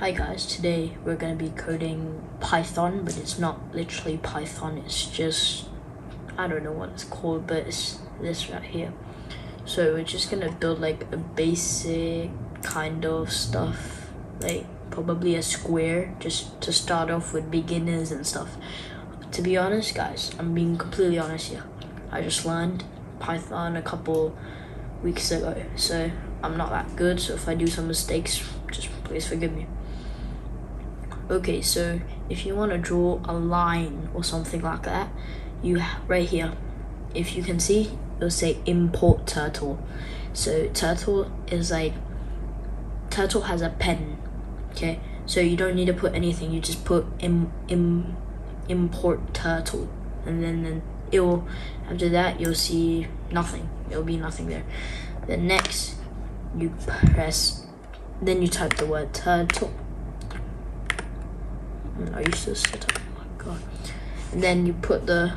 Hi guys, today we're going to be coding Python, but it's not literally Python, it's just, I don't know what it's called, but it's this right here. So we're just going to build like a basic kind of stuff, like probably a square, just to start off with beginners and stuff. To be honest guys, I'm being completely honest here, I just learned Python a couple weeks ago, so I'm not that good, so if I do some mistakes, just please forgive me. Okay, so if you want to draw a line or something like that, you right here, if you can see, it'll say import turtle. So turtle is like, turtle has a pen, okay? So you don't need to put anything, you just put import turtle, and then it will, after that you'll see nothing, it'll be nothing there. Then next you press, then you type the word turtle. I used to set up, oh my god. And then you put the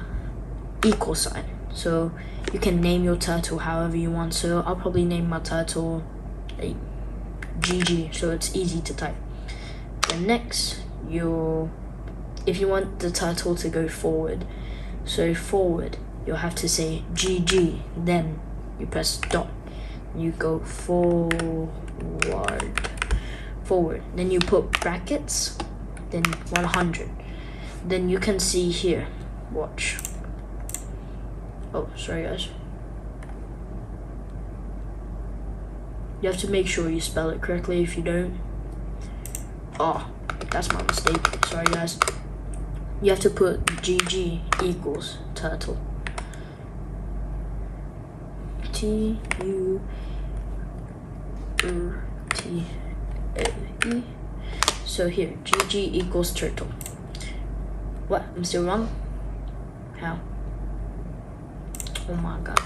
equal sign. So you can name your turtle however you want. So I'll probably name my turtle like GG, so it's easy to type. Then next, if you want the turtle to go forward, so forward, you'll have to say GG, then you press dot, you go forward, then you put brackets, then 100. Then you can see here, watch. Oh, sorry guys. You have to make sure you spell it correctly. If you don't, oh, that's my mistake, sorry guys. You have to put gg equals turtle. T-U-R-T-L-E. So here, gg equals turtle. What? I'm still wrong? How? Oh my god.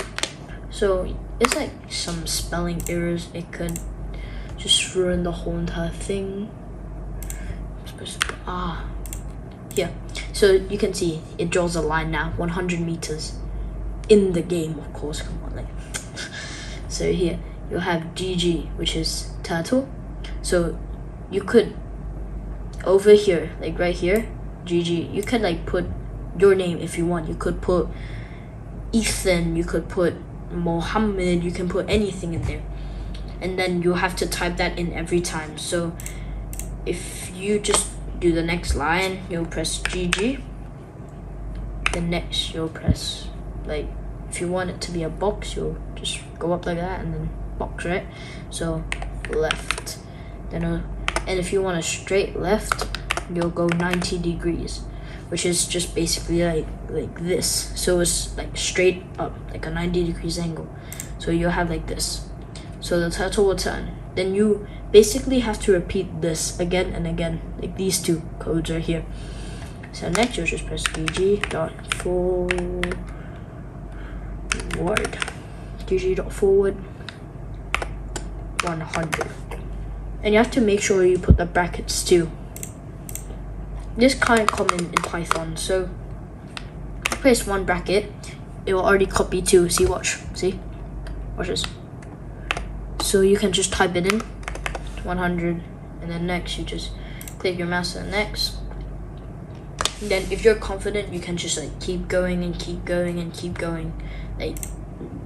So it's like some spelling errors. It could just ruin the whole entire thing. Here. So you can see it draws a line now, 100 meters in the game, of course. Come on, like. So here you'll have gg, which is turtle. So you could, over here, like right here, gg, you could like put your name if you want. You could put Ethan, you could put Mohammed, you can put anything in there, and then you'll have to type that in every time. So if you just do the next line, you'll press gg, then next you'll press, like, if you want it to be a box, you'll just go up like that and then box, right? So left, then and if you want a straight left, you'll go 90 degrees, which is just basically like this. So it's like straight up, like a 90 degrees angle. So you'll have like this. So the turtle will turn. Then you basically have to repeat this again and again, like these two codes are here. So next you'll just press gg.forward, gg.forward 100. And you have to make sure you put the brackets too. This can't common in Python, so press one bracket, it will already copy two. See, watch, see, watch this. So you can just type it in 100, and then next you just click your mouse on next. And then if you're confident, you can just like keep going and keep going and keep going. Like,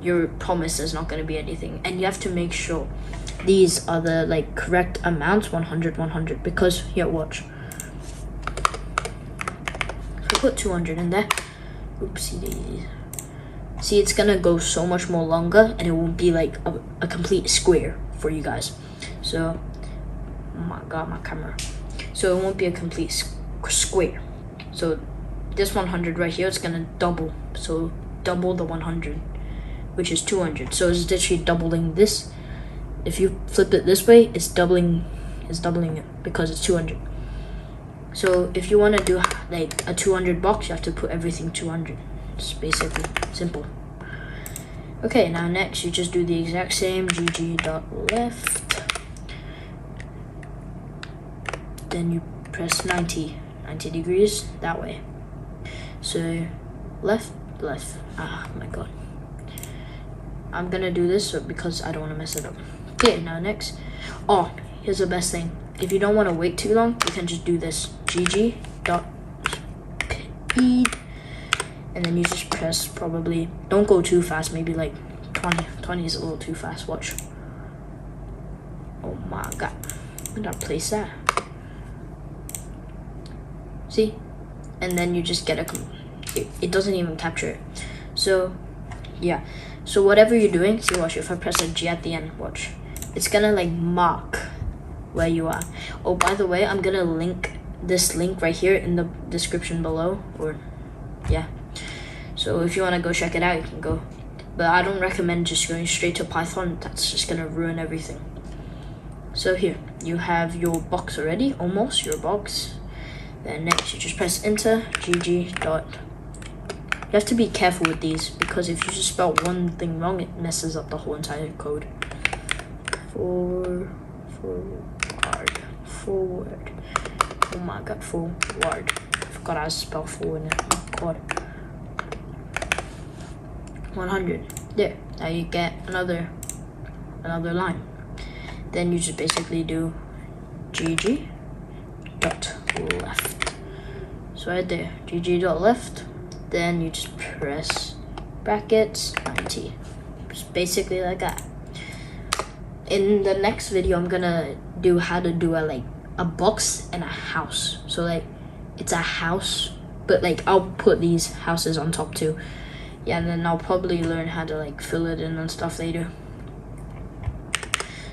your promise is not going to be anything, and you have to make sure these are the like correct amounts, 100 100, because here, watch, if I put 200 in there, oopsie daisies, see, it's gonna go so much more longer and it won't be like a complete square for you guys. So, oh my god, my camera. So it won't be a complete square. So this 100 right here, it's gonna double, so double the 100, which is 200. So it's literally doubling this. If you flip it this way, it's doubling it because it's 200. So if you want to do like a 200 box, you have to put everything 200. It's basically simple. Okay, now next you just do the exact same, gg.left, then you press 90 degrees that way. So left, ah my god, I'm gonna do this because I don't want to mess it up. Okay, now next, oh, here's the best thing, if you don't want to wait too long, you can just do this gg.speed, and then you just press, probably don't go too fast, maybe like 20 is a little too fast. Watch. Oh my god, where did I place that? See? And then you just get it doesn't even capture it. So yeah, so whatever you're doing, see, watch, if I press a G at the end, watch, it's gonna like mark where you are. Oh, by the way, I'm gonna link this link right here in the description below, or yeah, so if you want to go check it out, you can go, but I don't recommend just going straight to Python. That's just gonna ruin everything. So here you have your box already, almost your box. Then next you just press enter, gg. You have to be careful with these, because if you just spell one thing wrong, it messes up the whole entire code. Forward. Oh my god, forward. I forgot how to spell forward now. Oh god. 100. There. Now you get another line. Then you just basically do gg.left. So right there, gg.left. Then you just press brackets 90. Just basically like that. In the next video, I'm gonna do how to do a box and a house. So like it's a house, but like I'll put these houses on top too. Yeah, and then I'll probably learn how to like fill it in and stuff later.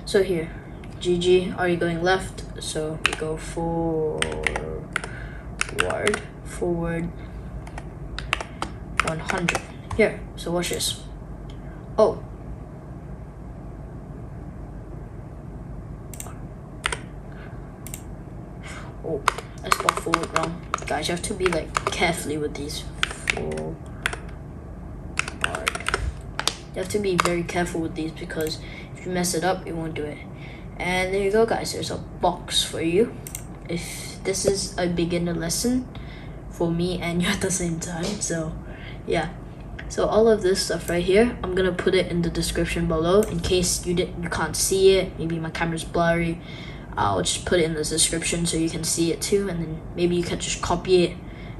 So here, gg, are you going left? So we go forward 100. Here, so watch this. Oh, I spelled forward wrong. Guys, you have to be like carefully with these. Forward. You have to be very careful with these, because if you mess it up, it won't do it. And there you go, guys. There's a box for you. If this is a beginner lesson for me and you at the same time, so yeah. So all of this stuff right here, I'm gonna put it in the description below in case you can't see it. Maybe my camera's blurry. I'll just put it in the description so you can see it too, and then maybe you can just copy it,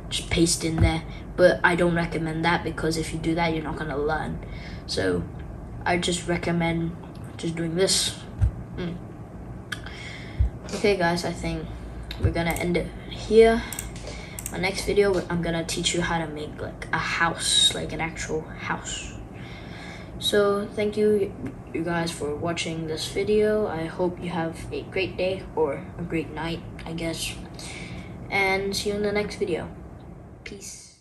just paste in there. But I don't recommend that, because if you do that, you're not gonna learn. So I just recommend just doing this. Okay guys, I think we're gonna end it here. My next video, I'm gonna teach you how to make like a house, like an actual house. So thank you guys for watching this video. I hope you have a great day, or a great night, I guess, and see you in the next video. Peace.